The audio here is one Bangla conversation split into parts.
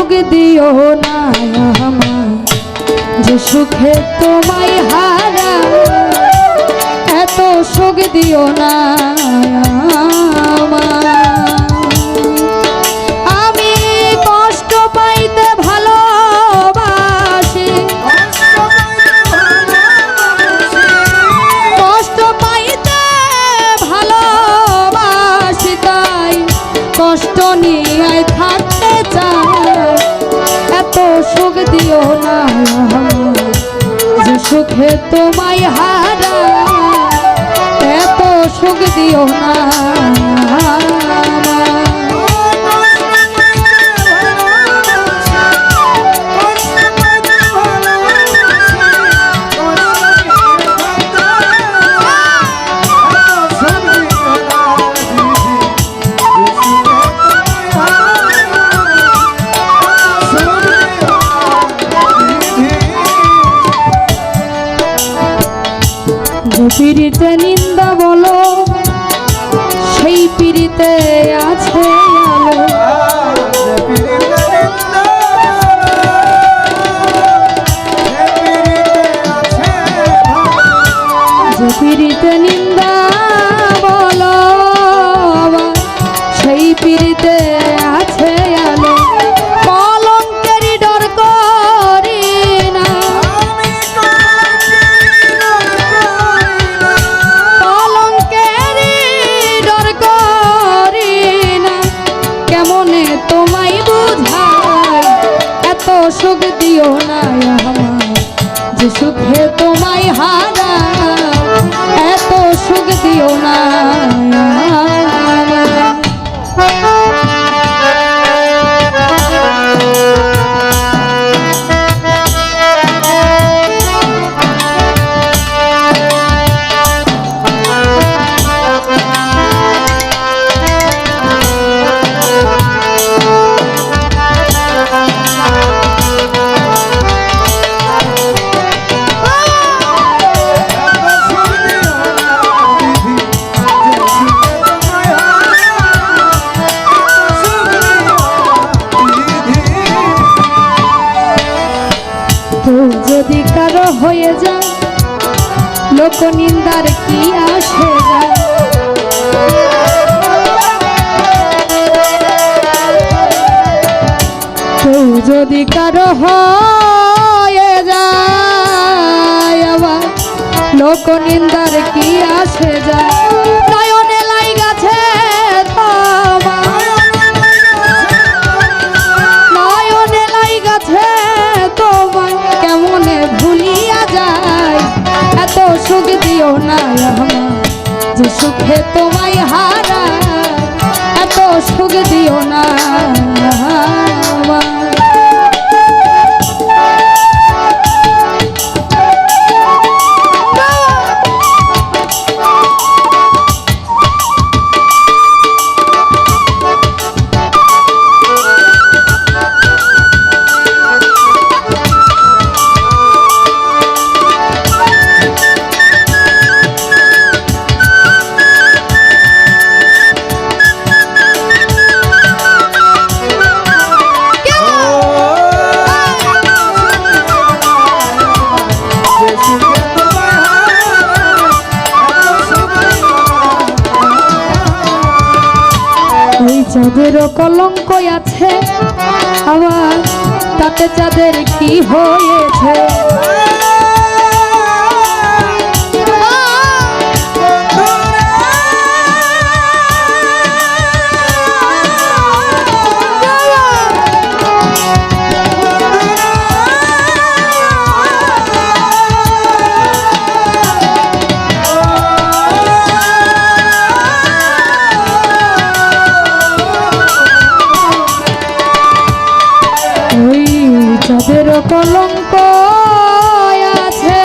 সুখ দিও না আমায়, যে সুখে তোমায় হারা এত সুখ দিও না আমায়। আমি কষ্ট পাইতে ভালোবাসি, কষ্ট পাইতে ভালোবাসি, তাই কষ্ট নিয়ে থাকতে চাই। এত সুখ দিও না যে সুখে তোমায় হারা এত সুখ দিও না। যে পিড়িতে নিন্দা বলো সেই পিড়িতে আছে আলো, যে পিড়িতে নিন্দা বলো সেই পিড়িতে আছে আলো। কলঙ্কেরই ডর করি না, কলঙ্কেরই ডর করি না, কেমনে তোমায় বুঝাই। এত সুখ দিও না আমায়, যে সুখে তোমায় হারা এত সুখ দিও না। যদি কারো হয়ে যায় লোক নিন্দার কি আসে যায়। কেউ যদি কারো হয়ে যায় আবার লোক নিন্দার কি আসে যায়। নয়নে লাই গাছে নয়নে লাই গাছে তোমায় কেমনে ভুলিয়া যায়। এত সুখ দিও না আমায়, যে সুখে তোমায় হারা এত সুখ দিও না আমায়। চাঁদেরও কলঙ্ক আছে আবার তাতে চাঁদের কি হয়েছে। চাঁদের কলঙ্ক আছে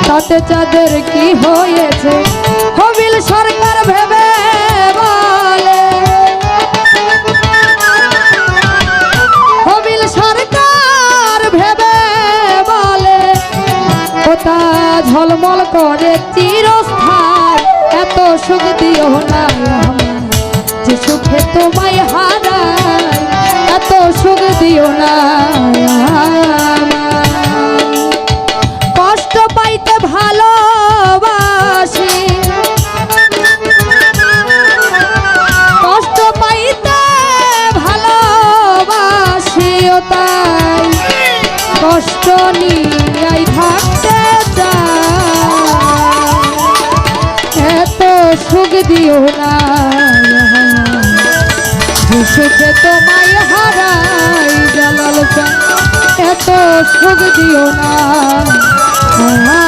তাতে চাঁদের কি হয়েছে। হবিল সরকার ভেবে বলে, হবিল সরকার ভেবে বলে ওটা ঝলমল করে চিরস্থায়ী। এত সুখ দিও না যে সুখে তোমায় হারায় দিও না কষ্ট পাইতে ভালোবাসি কষ্ট পাইতে ভালোবাসি ও তাই কষ্ট নিয়াই থাকতে চাই এত সুখ দিও না সুখে তোমায় হারাই জালাল এত সুখ দিও না